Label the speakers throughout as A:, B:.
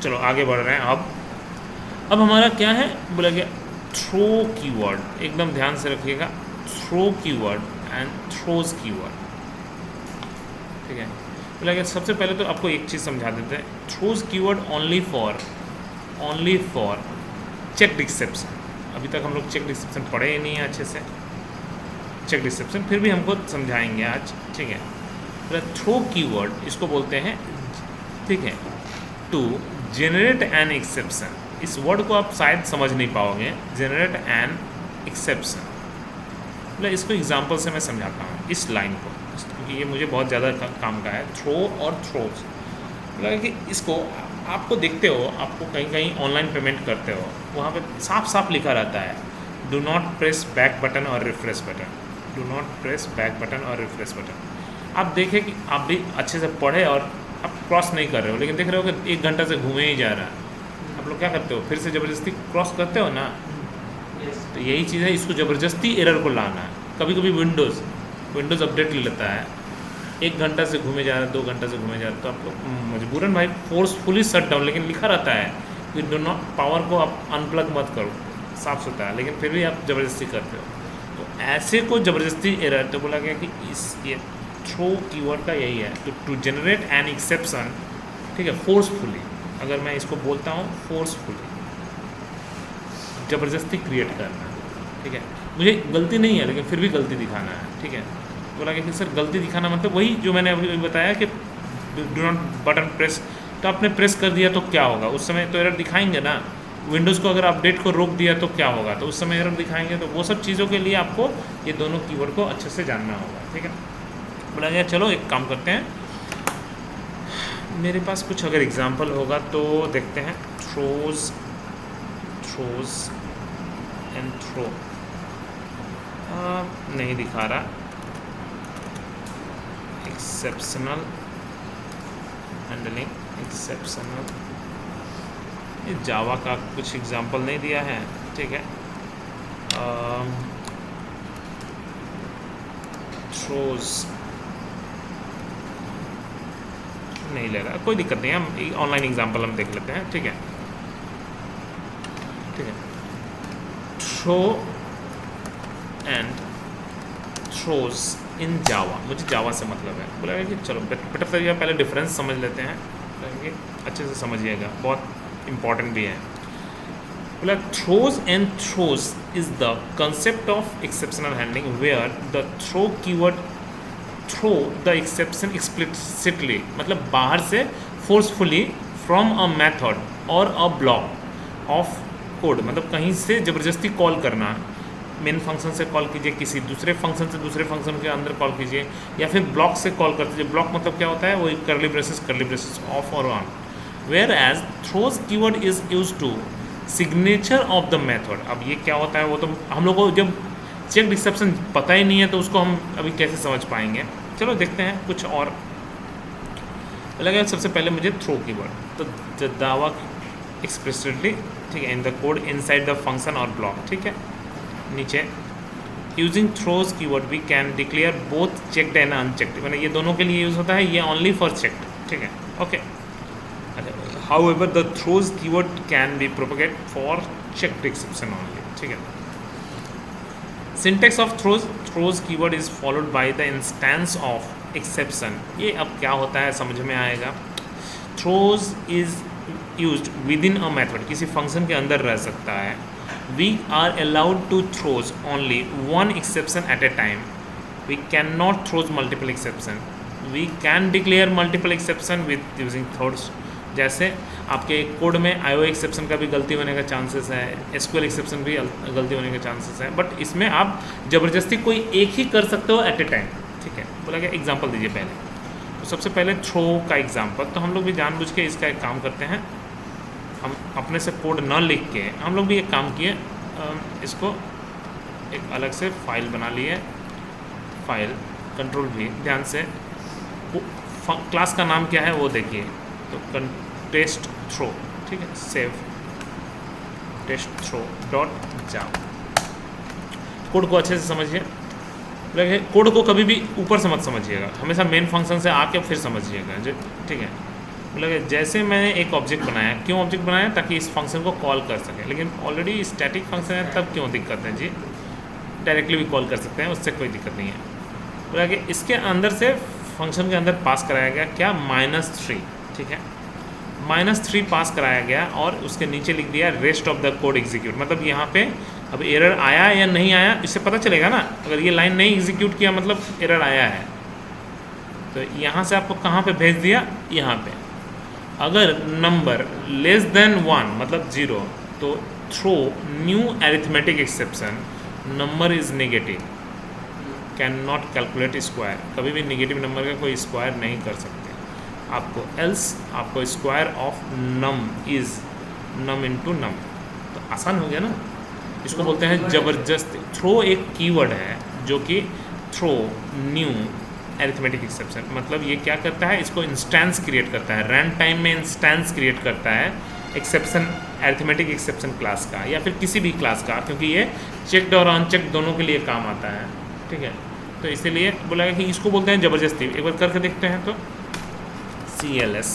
A: चलो आगे बढ़ रहे हैं। अब हमारा क्या है, बोला गया थ्रो कीवर्ड। एकदम ध्यान से रखिएगा, throw keyword and throws keyword. ठीक है, बोला गया सबसे पहले तो आपको एक चीज़ समझा देते हैं। Throws keyword only for check exception. अभी तक हम लोग चेक एक्सेप्शन पढ़े ही नहीं है अच्छे से। चेक एक्सेप्शन फिर भी हमको समझाएंगे आज। ठीक है, थ्रो कीवर्ड इसको बोलते हैं, ठीक है, टू जेनरेट एन एक्सेप्शन। इस वर्ड को आप शायद समझ नहीं पाओगे, जेनरेट एन एक्सेप्शन। मतलब इसको एग्जांपल से मैं समझाता हूँ इस लाइन को, क्योंकि ये मुझे बहुत ज़्यादा काम का है। थ्रो और थ्रोज, मतलब कि इसको आपको देखते हो, आपको कहीं कहीं ऑनलाइन पेमेंट करते हो, वहाँ पे साफ साफ लिखा रहता है do not press back button और refresh button, do not press back button और रिफ्रेश बटन। आप देखें कि आप भी अच्छे से पढ़े और आप क्रॉस नहीं कर रहे हो, लेकिन देख रहे हो कि 1 घंटा से घूमे ही जा रहा है। आप लोग क्या करते हो, फिर से ज़बरदस्ती क्रॉस करते हो ना। तो यही चीज़ है, इसको ज़बरदस्ती एरर को लाना है। कभी कभी विंडोज़ अपडेट ले लेता है, 1 घंटा से घूमे जा रहा है, 2 घंटा से घूमे जा रहा है, तो आप लोग मजबूरन भाई फोर्सफुली शट डाउन, लेकिन लिखा रहता है कि डो नॉट, पावर को आप अनप्लग मत करो, साफ सुथरा, लेकिन फिर भी आप ज़बरदस्ती करते हो। तो ऐसे को ज़बरदस्ती एरर, तो बोला गया कि ये थ्रो कीवर्ड का यही है, टू जनरेट एन एक्सेप्शन। ठीक है, फोर्सफुली, अगर मैं इसको बोलता हूँ फोर्सफुली, ज़बरदस्ती क्रिएट करना। ठीक है, मुझे गलती नहीं है लेकिन फिर भी गलती दिखाना है। ठीक है, बोला कि सर गलती दिखाना मतलब वही जो मैंने अभी बताया कि डू नॉट बटन प्रेस, तो आपने प्रेस कर दिया तो क्या होगा, उस समय तो एरर दिखाएंगे ना। विंडोज़ को अगर अपडेट को रोक दिया तो क्या होगा, तो उस समय एरर दिखाएंगे। तो वो सब चीज़ों के लिए आपको ये दोनों कीवर्ड को अच्छे से जानना होगा। ठीक है, बोला गया चलो एक काम करते हैं, मेरे पास कुछ अगर एग्जाम्पल होगा तो देखते हैं। थ्रोज एंड थ्रो नहीं दिखा रहा। एक्सेप्शनल हैंडलिंग, एक्सेप्शनल, ये जावा का कुछ एग्जाम्पल नहीं दिया है। ठीक है, थ्रोज नहीं ले रहा, कोई दिक्कत नहीं है, हम ऑनलाइन एग्जाम्पल हम देख लेते हैं। ठीक है, थ्रो एंड थ्रोज इन जावा, मुझे जावा से मतलब है। बोला कि चलो बेटर तरीका पहले डिफरेंस समझ लेते हैं, अच्छे से समझिएगा, बहुत इंपॉर्टेंट भी है। बोला throws and throws is the concept of exceptional handling where the throw keyword throw the exception explicitly, मतलब बाहर से फोर्सफुली फ्रॉम अ मेथड और अ ब्लॉक ऑफ कोड, मतलब कहीं से ज़बरदस्ती कॉल करना। मेन फंक्शन से कॉल कीजिए, किसी दूसरे फंक्शन से दूसरे फंक्शन के अंदर कॉल कीजिए, या फिर ब्लॉक से कॉल कर दीजिए। ब्लॉक मतलब क्या होता है, वो कर्ली ब्रेसेस ऑफ और on. Whereas throws keyword is use to signature of the method. अब ये क्या होता है, वो तो हम लोग को जब चेक एक्सेप्शन पता ही नहीं है तो उसको हम अभी कैसे समझ पाएंगे। चलो देखते हैं कुछ और। लगा सबसे पहले मुझे थ्रो कीवर्ड, तो दावा एक्सप्रेसिवली, ठीक है, in the code inside the function और ब्लॉक। ठीक है, नीचे using throws keyword we can declare both checked and unchecked, मैंने ये दोनों के लिए यूज़ होता है, ये ओनली फॉर चेक्ड। ठीक है, okay. However the throws keyword can be propagate for checked exception only. ठीक है, syntax of throws keyword is followed by the instance of exception. ये अब क्या होता है समझ में आएगा। Throws is used within a method, किसी फंक्शन के अंदर रह सकता है। We are allowed to throws only one exception at a time. We cannot throws multiple exception. We can declare multiple exception with using throws. जैसे आपके code में IO exception का भी गलती होने का चांसेस है, SQL एक्सेप्शन भी गलती होने के चांसेस है, बट इसमें आप ज़बरदस्ती कोई एक ही कर सकते हो एट ए टाइम। ठीक है, बोला गया एग्जाम्पल दीजिए पहले। तो सबसे पहले थ्रो का एग्जाम्पल, तो हम लोग भी जानबूझ के इसका एक काम करते हैं, हम अपने से कोड न लिख के हम लोग भी एक काम किए, इसको एक अलग से फाइल बना लिए, फाइल कंट्रोल भी, ध्यान से क्लास का नाम क्या है वो देखिए, तो टेस्ट थ्रो। ठीक है, save test throw dot Java. Code को अच्छे से समझिए, कोड को कभी भी ऊपर से मत समझिएगा, हमेशा मेन फंक्शन से आके फिर समझिएगा। ठीक है, मतलब जैसे मैंने एक ऑब्जेक्ट बनाया, क्यों ऑब्जेक्ट बनाया? ताकि इस फंक्शन को कॉल कर सके, लेकिन ऑलरेडी स्टैटिक फंक्शन है, तब क्यों दिक्कत है जी? डायरेक्टली भी कॉल कर सकते हैं, उससे कोई दिक्कत नहीं है। बोला कि इसके अंदर से फंक्शन के अंदर पास कराया गया क्या? -3, ठीक है, -3 पास कराया गया और उसके नीचे लिख दिया rest of the code execute. मतलब यहाँ पे अब एरर आया या नहीं आया इससे पता चलेगा ना। अगर ये लाइन नहीं एग्जीक्यूट किया मतलब एरर आया है, तो यहाँ से आपको कहाँ पे भेज दिया? यहाँ पे। अगर नंबर लेस देन 1 मतलब 0, तो throw new arithmetic exception, number is negative, can not calculate square. कभी भी नेगेटिव नंबर का कोई स्क्वायर नहीं कर सकते आपको, एल्स आपको square of num is num into num. तो आसान हो गया ना। इसको बोलते हैं ज़बरदस्ती। थ्रो एक कीवर्ड है जो कि थ्रो न्यू अरिथमेटिक एक्सेप्शन, मतलब ये क्या करता है? इसको इंस्टेंस क्रिएट करता है, रन टाइम में इंस्टेंस क्रिएट करता है एक्सेप्शन, अरिथमेटिक एक्सेप्शन क्लास का या फिर किसी भी क्लास का, क्योंकि ये चेक्ड और अनचेक्ड दोनों के लिए काम आता है, ठीक है। तो इसीलिए बोला कि इसको बोलते हैं ज़बरदस्ती। एक बार करके देखते हैं। तो CLS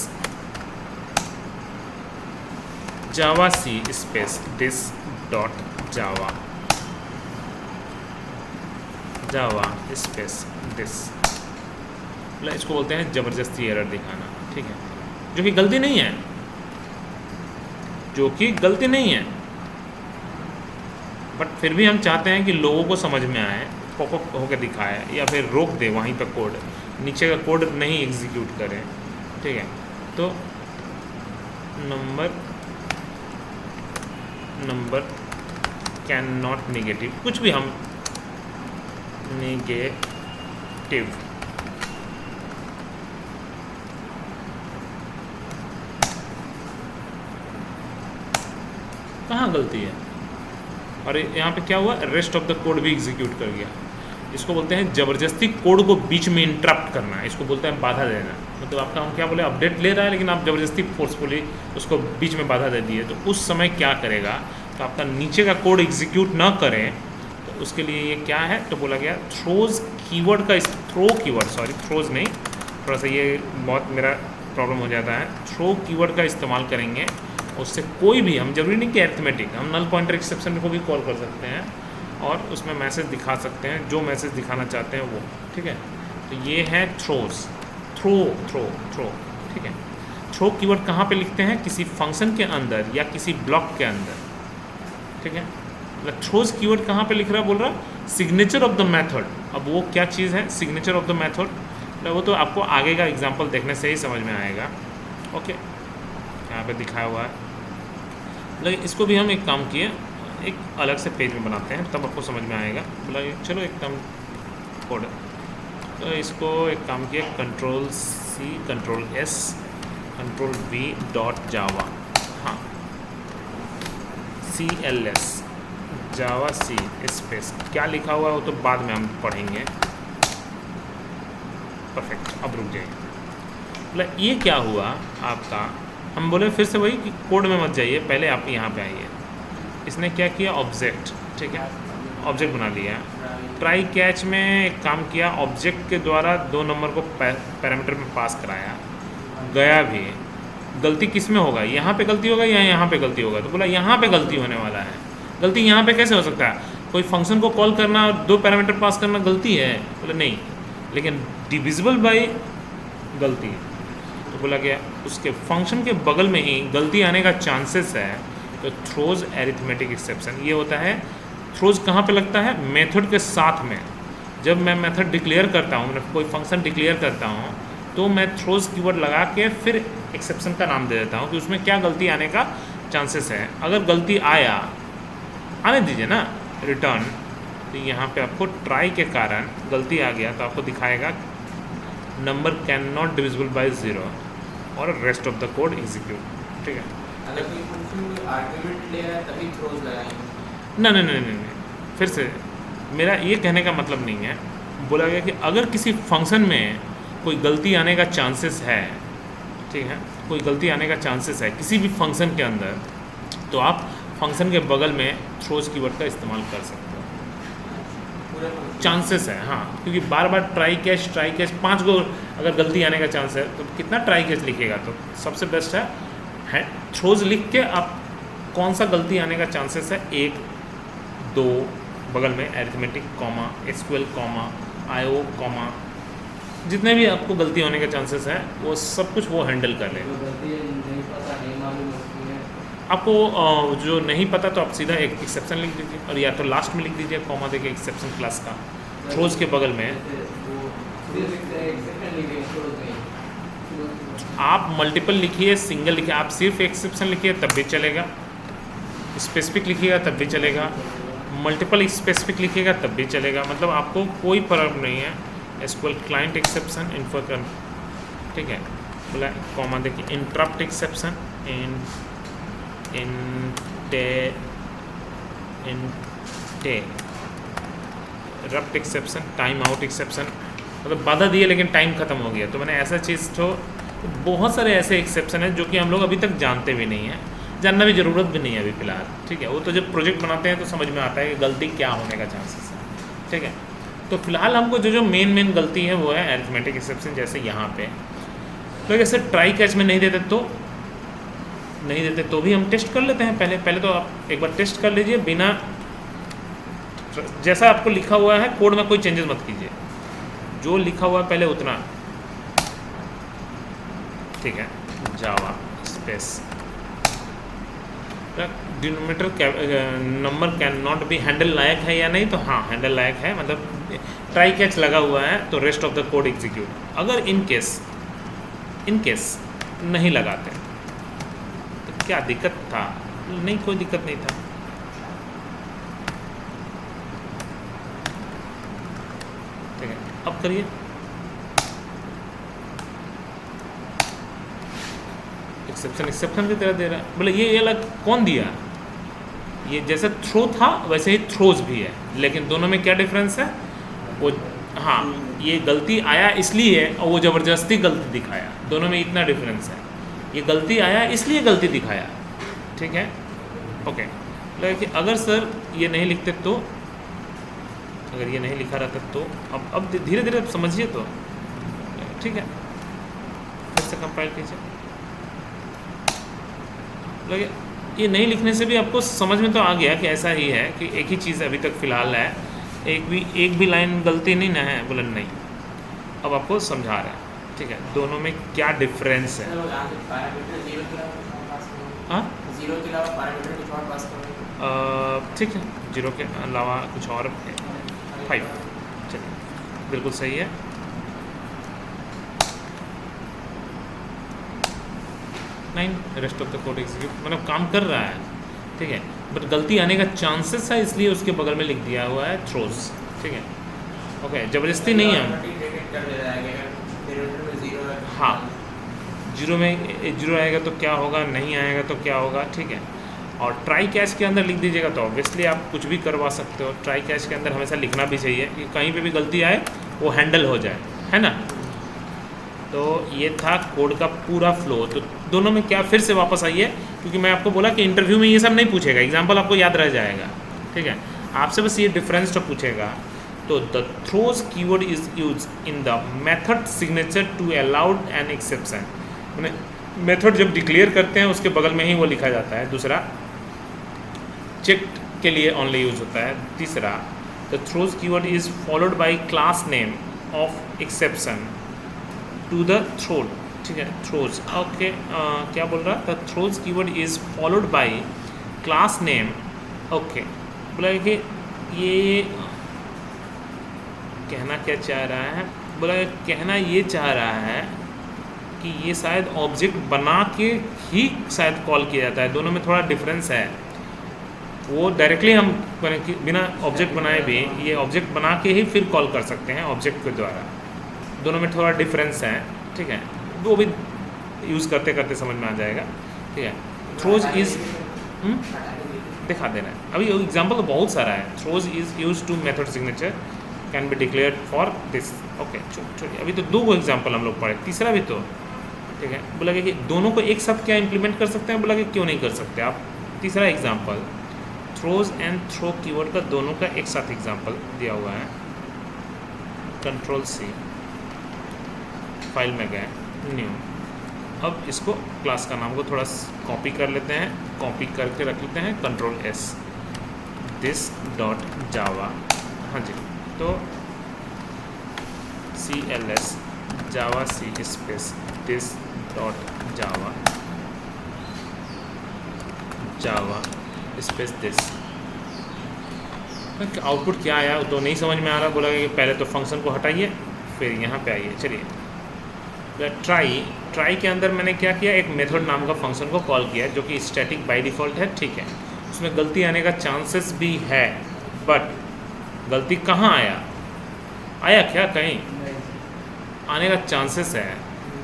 A: Java c space this dot Java, Java space this, मतलब इसको बोलते हैं ज़बरदस्ती एरर दिखाना, ठीक है, जो कि गलती नहीं है, जो कि गलती नहीं है, बट फिर भी हम चाहते हैं कि लोगों को समझ में आए, पॉपअप होकर दिखाए या फिर रोक दे वहीं पर कोड, नीचे का कोड नहीं एग्जीक्यूट करें, ठीक है। तो नंबर कैन नॉट नेगेटिव, कुछ भी हम नेगेटिव, कहाँ गलती है? और यहाँ पे क्या हुआ? रेस्ट ऑफ द कोड भी एग्जीक्यूट कर गया। इसको बोलते हैं ज़बरदस्ती कोड को बीच में इंटरप्ट करना, इसको बोलते हैं बाधा देना। मतलब आपका हम क्या बोले, अपडेट ले रहा है लेकिन आप ज़बरदस्ती फोर्सफुली उसको बीच में बाधा दे दिए, तो उस समय क्या करेगा? तो आपका नीचे का कोड एग्जीक्यूट ना करें, तो उसके लिए ये क्या है? तो बोला गया थ्रोज कीवर्ड का, थ्रो कीवर्ड, सॉरी थ्रोज नहीं, थोड़ा सा ये बहुत मेरा प्रॉब्लम हो जाता है। थ्रो कीवर्ड का इस्तेमाल करेंगे, उससे कोई भी, हम जरूरी नहीं कि अरिथमेटिक, हम नल पॉइंटर एक्सेप्शन को भी कॉल कर सकते हैं और उसमें मैसेज दिखा सकते हैं, जो मैसेज दिखाना चाहते हैं वो, ठीक है। तो ये है थ्रोज, थ्रो, ठीक है। थ्रो कीवर्ड कहाँ पे लिखते हैं? किसी फंक्शन के अंदर या किसी ब्लॉक के अंदर, ठीक है। मतलब थ्रोज कीवर्ड कहाँ पे लिख रहा है? बोल रहा सिग्नेचर ऑफ द मेथड। अब वो क्या चीज़ है सिग्नेचर ऑफ द मेथड? वो तो आपको आगे का एग्जाम्पल देखने से ही समझ में आएगा। ओके, यहाँ पे दिखाया हुआ है। लेकिन इसको भी हम एक काम किए, एक अलग से पेज में बनाते हैं, तब आपको समझ में आएगा। बोला चलो एक काम कोड, तो इसको एक काम किया, Ctrl+C Ctrl+S Ctrl+V dot Java, हाँ CLS जावा सी स्पेस, क्या लिखा हुआ है वो तो बाद में हम पढ़ेंगे। परफेक्ट, अब रुक जाइए। मतलब ये क्या हुआ आपका, हम बोले फिर से वही कि कोड में मत जाइए, पहले आप यहाँ पे आइए। इसने क्या किया? ऑब्जेक्ट, ठीक है, ऑब्जेक्ट बना लिया। ट्राई कैच में एक काम किया, ऑब्जेक्ट के द्वारा 2 नंबर को पैरामीटर में पास कराया, गया भी। गलती किस में होगा? यहाँ पे गलती होगा या यहाँ पे गलती होगा? तो बोला यहाँ पे गलती होने वाला है। गलती यहाँ पे कैसे हो सकता है? कोई फंक्शन को कॉल करना और 2 पैरामीटर पास करना गलती है? बोले नहीं, लेकिन डिविजिबल बाई गलती। तो बोला गया उसके फंक्शन के बगल में ही गलती आने का चांसेस है, तो थ्रोज अरिथमेटिक एक्सेप्शन ये होता है। थ्रोज कहाँ पे लगता है? मेथड के साथ में। जब मैं मेथड डिक्लेयर करता हूँ, मतलब कोई फंक्शन डिक्लेयर करता हूँ, तो मैं थ्रोज कीवर्ड लगा के फिर एक्सेप्शन का नाम दे देता हूँ कि उसमें क्या गलती आने का चांसेस है। अगर गलती आने दीजिए ना, रिटर्न, तो यहाँ पे आपको ट्राई के कारण गलती आ गया तो आपको दिखाएगा number can not divisible by 0 और rest of the code execute, ठीक है।
B: अगर कोई फंक्शन आर्गुमेंट ले रहा है तभी थ्रोज लगाएंगे?
A: नहीं, फिर से मेरा ये कहने का मतलब नहीं है। बोला गया कि अगर किसी फंक्शन में कोई गलती आने का चांसेस है, ठीक है, कोई गलती आने का चांसेस है किसी भी फंक्शन के अंदर, तो आप फंक्शन के बगल में थ्रोज कीवर्ड का इस्तेमाल कर सकते हो।
B: कोई पूरे function
A: चांसेस है, हाँ, क्योंकि बार बार ट्राई कैच 5 को अगर गलती आने का चांस है तो कितना ट्राई कैच लिखिएगा, तो सबसे बेस्ट है थ्रोज लिख के आप कौन सा गलती आने का चांसेस है, 1 2 बगल में arithmetic comma, SQL comma, IO comma, जितने भी आपको गलती होने का चांसेस है वो सब कुछ वो हैंडल कर लेगा।
B: नहीं पता, नहीं मालूम होती है।
A: आपको जो नहीं पता तो आप सीधा एक एक्सेप्शन लिख दीजिए, और या तो लास्ट में लिख दीजिए कॉमा देके एक्सेप्शन क्लास का, थ्रोज के बगल में। आप मल्टीपल लिखिए, सिंगल लिखिए, आप सिर्फ एक्सेप्शन लिखिए तब भी चलेगा, स्पेसिफिक लिखिएगा तब भी चलेगा, मल्टीपल स्पेसिफिक लिखिएगा तब भी चलेगा, मतलब आपको कोई प्रॉब्लम नहीं है। एसक्यूएल क्लाइंट एक्सेप्शन इन्फो कर, ठीक है, बोला कॉमा देखिए, इंटरप्ट एक्सेप्शन, रप्ट एक्सेप्शन, टाइम आउट एक्सेप्शन, मतलब बाधा दिए लेकिन टाइम ख़त्म हो गया, तो मैंने ऐसा चीज़ तो बहुत सारे ऐसे एक्सेप्शन हैं जो कि हम लोग अभी तक जानते भी नहीं हैं, जानना भी ज़रूरत भी नहीं है अभी फ़िलहाल, ठीक है। वो तो जब प्रोजेक्ट बनाते हैं तो समझ में आता है कि गलती क्या होने का चांसेस है, ठीक है। तो फिलहाल हमको जो मेन गलती है वो है अरिथमेटिक एक्सेप्शन, जैसे यहाँ पे तो ऐसे ट्राई कैच में नहीं देते तो भी हम टेस्ट कर लेते हैं। पहले तो आप एक बार टेस्ट कर लीजिए, बिना जैसा आपको लिखा हुआ है कोड में कोई चेंजेस मत कीजिए, जो लिखा हुआ है पहले उतना, ठीक है। Java space denominator number can not be handle लायक है या नहीं, तो हाँ हैंडल लायक है, मतलब ट्राई कैच लगा हुआ है तो rest of the code execute. अगर इन केस नहीं लगाते तो क्या दिक्कत था? नहीं, कोई दिक्कत नहीं था, ठीक है। अब करिए, एक्सेप्शन की तरह दे रहा है, बोले ये अलग कौन दिया, ये जैसे थ्रो था वैसे ही थ्रोज भी है, लेकिन दोनों में क्या डिफरेंस है? वो हाँ, ये गलती आया इसलिए और वो ज़बरदस्ती गलती दिखाया, दोनों में इतना डिफरेंस है। ये गलती आया इसलिए गलती दिखाया, ठीक है, ओके। लेकिन अगर सर ये नहीं लिखते तो, अगर ये नहीं लिखा रहता तो अब धीरे धीरे समझिए तो, ठीक है। फिर से कंपाइल कीजिए, ये नहीं लिखने से भी आपको समझ में तो आ गया कि ऐसा ही है कि एक ही चीज़ अभी तक फ़िलहाल है, एक भी लाइन गलती नहीं ना है, बोला नहीं, अब आपको समझा रहा है, ठीक है, दोनों में क्या डिफरेंस है। हाँ, ठीक है, 0 के अलावा कुछ और 5, चलिए बिल्कुल सही है। Rest of the code execute, मतलब काम कर रहा है, ठीक है, बट गलती आने का चांसेस है इसलिए उसके बगल में लिख दिया हुआ है थ्रोज, ठीक है, ओके। ज़बरदस्ती नहीं है, हाँ, 0 में 0 आएगा तो क्या होगा, नहीं आएगा तो क्या होगा, ठीक है। और ट्राई कैच के अंदर लिख दीजिएगा तो ऑब्वियसली आप कुछ भी करवा सकते हो। ट्राई कैच के अंदर हमेशा लिखना भी चाहिए कि कहीं पे भी गलती आए वो हैंडल हो जाए, है ना। तो ये था कोड का पूरा फ्लो। तो दोनों में क्या, फिर से वापस आइए, क्योंकि मैं आपको बोला कि इंटरव्यू में ये सब नहीं पूछेगा, एग्जाम्पल आपको याद रह जाएगा, ठीक है, आपसे बस ये डिफरेंस तो पूछेगा। तो the throws keyword is use in the method signature to allowed an exception, मैंने मेथड जब डिक्लेयर करते हैं उसके बगल में ही वो लिखा जाता है। दूसरा, चेक्ड के लिए ओनली यूज होता है। तीसरा, the throws keyword is followed by class name of exception to the thrown, ठीक है, थ्रोज, ओके। क्या बोल रहा, the throws keyword is followed by class name, okay. बोला कि ये कहना क्या चाह रहा है, बोला कहना ये चाह रहा है कि ये शायद ऑब्जेक्ट बना के ही शायद कॉल किया जाता है, दोनों में थोड़ा डिफरेंस है। वो डायरेक्टली हम बिना ऑब्जेक्ट बनाए भी ये ऑब्जेक्ट बना के ही फिर कॉल कर सकते हैं ऑब्जेक्ट के द्वारा, दोनों में थोड़ा डिफरेंस है, ठीक है, वो भी यूज़ करते करते समझ में आ जाएगा, ठीक है। थ्रोज इज़ दिखा देना है, अभी एग्जांपल तो बहुत सारा है। Throws is use to method signature can be declared for this, okay. छोड़िए, अभी तो 2 एग्जाम्पल हम लोग पढ़े, तीसरा भी तो, ठीक है। बोला कि दोनों को एक साथ क्या इम्प्लीमेंट कर सकते हैं, बोला कि क्यों नहीं कर सकते आप। तीसरा example, throws and throw keyword का दोनों का एक साथ एग्जांपल दिया हुआ है। कंट्रोल सी, फाइल में गए, न्यू। अब इसको क्लास का नाम को थोड़ा कॉपी कर लेते हैं, कॉपी करके रख लेते हैं, control S, this dot Java. हाँ जी, तो CLS Java c space this dot Java, Java space this. Output क्या आया तो नहीं समझ में आ रहा, बोला कि पहले तो फंक्शन को हटाइए फिर यहाँ पे आइए। चलिए, ट्राई के अंदर मैंने क्या किया, एक मेथड नाम का फंक्शन को कॉल किया जो कि स्टैटिक बाय डिफ़ॉल्ट है, ठीक है। उसमें गलती आने का चांसेस भी है, बट गलती कहाँ आया क्या कहीं आने का चांसेस है।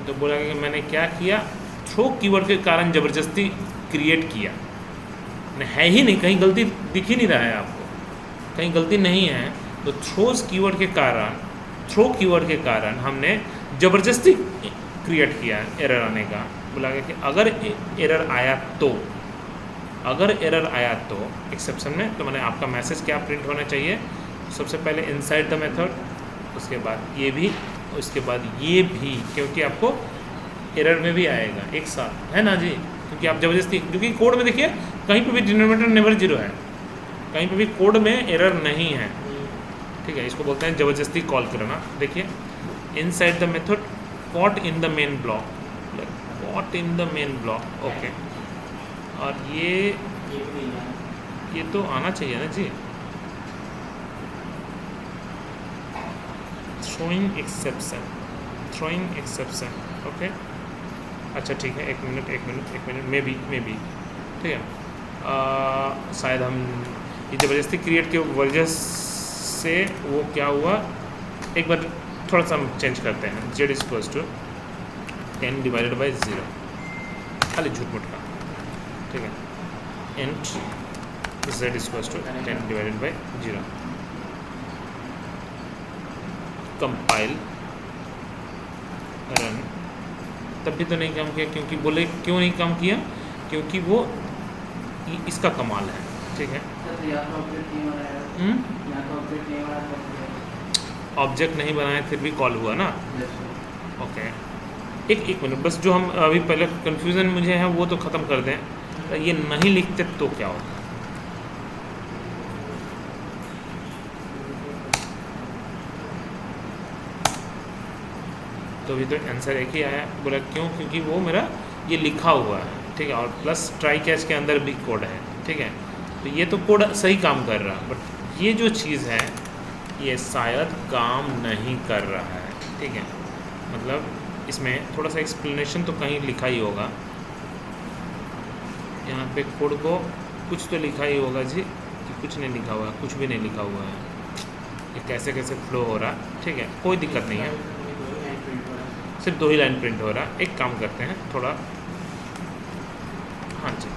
A: तो बोला कि मैंने क्या किया, थ्रो कीवर्ड के कारण ज़बरदस्ती क्रिएट किया, है ही नहीं, कहीं गलती दिख ही नहीं रहा है आपको, कहीं गलती नहीं है। तो थ्रो कीवर्ड के कारण हमने ज़बरदस्ती क्रिएट किया एरर आने का। बोला कि अगर एरर आया तो एक्सेप्शन में, तो मैंने आपका मैसेज क्या प्रिंट होना चाहिए, सबसे पहले इनसाइड द मेथड, उसके बाद ये भी, उसके बाद ये भी, क्योंकि आपको एरर में भी आएगा एक साथ, है ना जी। क्योंकि आप ज़बरदस्ती, क्योंकि कोड में देखिए कहीं पे भी डिनोमिनेटर नेवर जीरो है, कहीं पे भी कोड में एरर नहीं है, ठीक है। इसको बोलते हैं ज़बरदस्ती कॉल करना। देखिए, inside the method, caught in the main block, caught in the main block, okay. और ये तो आना चाहिए ना जी, थ्रोइंग एक्सेप्शन, ओके। अच्छा ठीक है, एक मिनट मे बी ठीक है। शायद हम ये ज़बरदस्ती क्रिएट की वजह से वो क्या हुआ, एक बार थोड़ा सा हम चेंज करते हैं। z equals to 10 divided by 0, खाली झूठ मूठ का, ठीक है। Int z equals to 10 divided by 0, compile, run. तब भी तो नहीं काम किया, क्योंकि बोले क्यों नहीं काम किया, क्योंकि वो इसका कमाल है, ठीक है। ऑब्जेक्ट नहीं बनाए फिर भी कॉल हुआ ना, ओके। एक मिनट बस, जो हम अभी पहले कन्फ्यूज़न मुझे है वो तो ख़त्म कर दें। ये नहीं लिखते तो क्या होता, तो अभी तो आंसर एक ही आया। बोला क्यों, क्योंकि वो मेरा ये लिखा हुआ है, ठीक है, और प्लस ट्राई कैच के अंदर भी कोड है, ठीक है। तो ये तो कोड सही काम कर रहा, बट ये जो चीज़ है ये शायद काम नहीं कर रहा है, ठीक है। मतलब इसमें थोड़ा सा एक्सप्लेनेशन तो कहीं लिखा ही होगा, यहाँ पे कोड को कुछ तो लिखा ही होगा जी, कि कुछ नहीं लिखा हुआ है, कुछ भी नहीं लिखा हुआ है, ये कैसे फ्लो हो रहा, ठीक है। कोई दिक्कत नहीं है, सिर्फ 2 ही लाइन प्रिंट हो रहा। एक काम करते हैं थोड़ा, हाँ जी,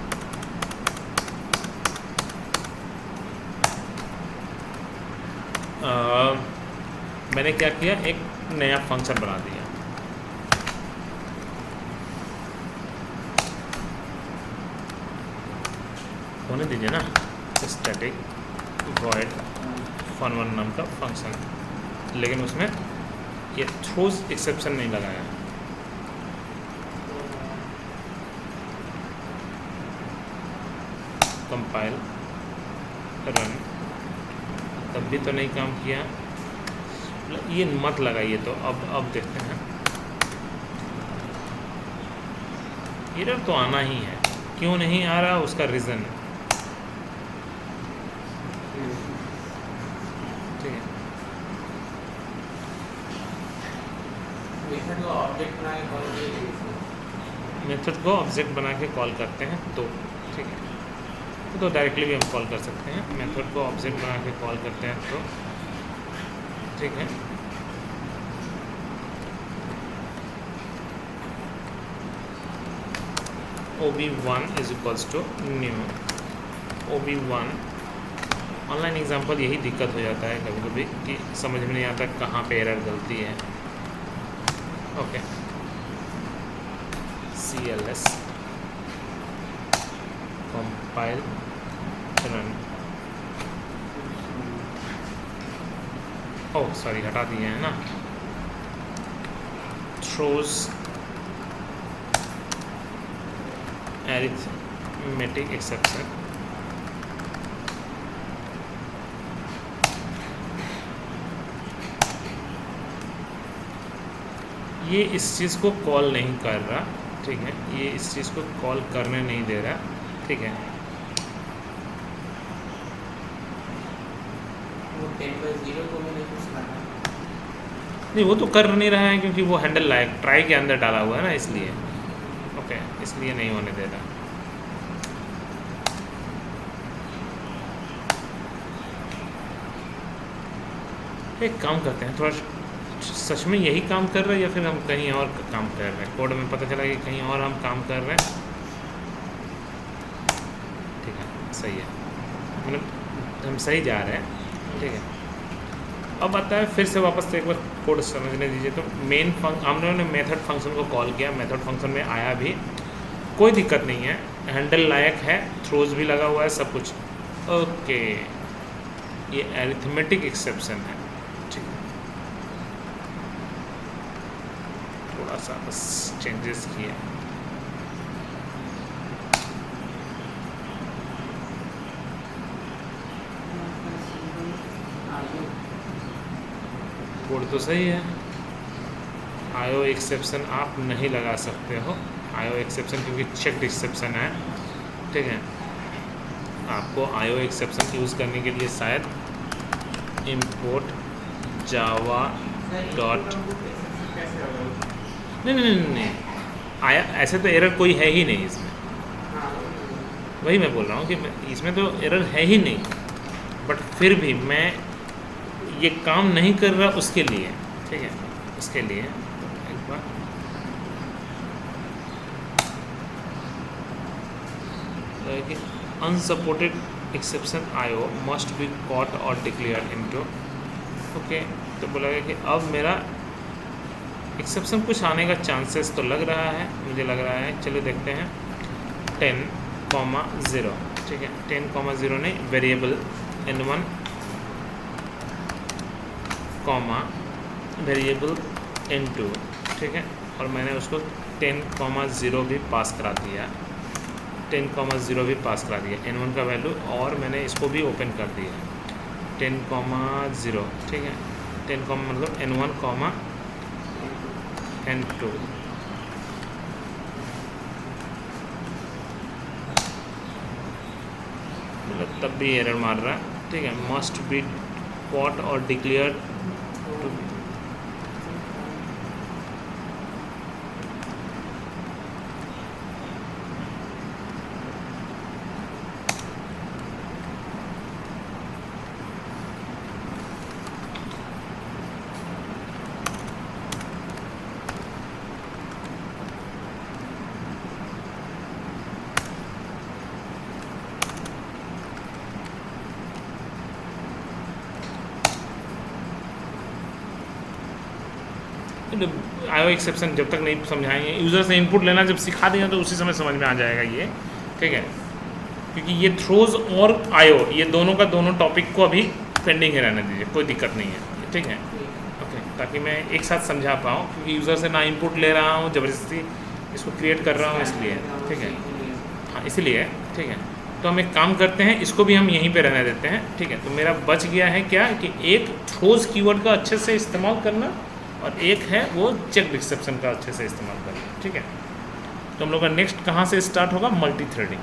A: मैंने क्या किया, एक नया फंक्शन बना दिया। होने दीजिए ना, स्टैटिक वॉइड fun1 नाम का फंक्शन, लेकिन उसमें ये थ्रोज एक्सेप्शन नहीं लगाया। कंपाइल, रन, तब भी तो नहीं काम किया। ये मत लगाइए, तो अब देखते हैं। एरर तो आना ही है, क्यों नहीं आ रहा उसका रीज़न, ठीक है।
B: मेथड को ऑब्जेक्ट
A: बना के कॉल करते हैं, तो ठीक है। तो डायरेक्टली भी हम कॉल कर सकते हैं, मेथड को ऑब्जेक्ट बना के कॉल करते हैं, तो ठीक है। OB1 is equals to new OB1। Online example यही दिक्कत हो जाता है कभी कभी, कि समझ में नहीं आता कहाँ पे एरर गलती है, okay. CLS, compile, run. Oh sorry हटा दिए हैं ना, थ्रोज अरिथमेटिक एक्सेप्शन, ये इस चीज़ को कॉल नहीं कर रहा, ठीक है, ये इस चीज़ को कॉल करने नहीं दे रहा, ठीक है।
B: वो 10/0 को मैंने कुछ लाना,
A: नहीं वो तो कर नहीं रहा है क्योंकि वो हैंडल लायक ट्राई के अंदर डाला हुआ है ना, इसलिए ओके, इसलिए नहीं होने दे रहा। एक काम करते हैं, थोड़ा सच में यही काम कर रहे हैं या फिर हम कहीं और काम कर रहे हैं, कोड में पता चला कि कहीं और हम काम कर रहे हैं, ठीक है सही है, मतलब हम सही जा रहे हैं, ठीक है। अब आता है फिर से वापस से एक बार कोड समझने दीजिए। तो मेन हम लोगों ने मेथड फंक्शन को कॉल किया, मेथड फंक्शन में आया भी, कोई दिक्कत नहीं है, हैंडल लायक है, थ्रोज भी लगा हुआ है, सब कुछ ओके। ये अरिथमेटिक एक्सेप्शन है, ठीक है, थोड़ा सा बस चेंजेस किए। कोड तो सही है, आयो एक्सेप्शन आप नहीं लगा सकते हो, आयो एक्सेप्शन क्योंकि चेक्ड एक्सेप्शन है, ठीक है। आपको आयो एक्सेप्शन यूज़ करने के लिए शायद import java डॉट नहीं आया, ऐसे तो एरर कोई है ही नहीं इसमें, वही मैं बोल रहा हूँ कि इसमें तो एरर है ही नहीं, बट फिर भी मैं ये काम नहीं कर रहा उसके लिए, ठीक है, उसके लिए एक बार कि अनसपोर्टेड एक्सेप्शन आयो मस्ट बी कॉट और डिक्लेयर इनटू, ओके। तो बोला गया कि अब मेरा एक्सेप्शन कुछ आने का चांसेस तो लग रहा है, मुझे लग रहा है, चलो देखते हैं। 10,0, ठीक है, 10,0 नहीं, variable n1 comma variable n2, ठीक है, और मैंने उसको 10,0 भी पास करा दिया, 10,0 भी पास करा दिया n1 का वैल्यू, और मैंने इसको भी ओपन कर दिया 10,0, ठीक है, 10, मतलब n1 कॉमा n2, मतलब तब भी एरर मार रहा है, ठीक है। मस्ट बी कॉट और डिक्लेयर टू, आयो एक्सेप्शन जब तक नहीं समझाएंगे, यूज़र से इनपुट लेना जब सिखा देंगे तो उसी समय समझ में आ जाएगा ये, ठीक है, क्योंकि ये थ्रोज और आयो ये दोनों का दोनों टॉपिक को अभी पेंडिंग ही रहने दीजिए, कोई दिक्कत नहीं है, ठीक है, ओके, ताकि मैं एक साथ समझा पाऊँ, क्योंकि यूज़र से ना इनपुट ले रहा हूँ ज़बरदस्ती, इसको क्रिएट कर रहा हूँ इसलिए, ठीक है, हाँ इसलिए, ठीक है। तो हम एक काम करते हैं, इसको भी हम यहीं पे रहने देते हैं, ठीक है। तो मेरा बच गया है क्या कि एक थ्रोज कीवर्ड का अच्छे से इस्तेमाल करना, और एक है वो चेक एक्सेप्शन का अच्छे से इस्तेमाल करना, ठीक है। तो हम लोग का नेक्स्ट कहाँ से स्टार्ट होगा, मल्टी थ्रेडिंग।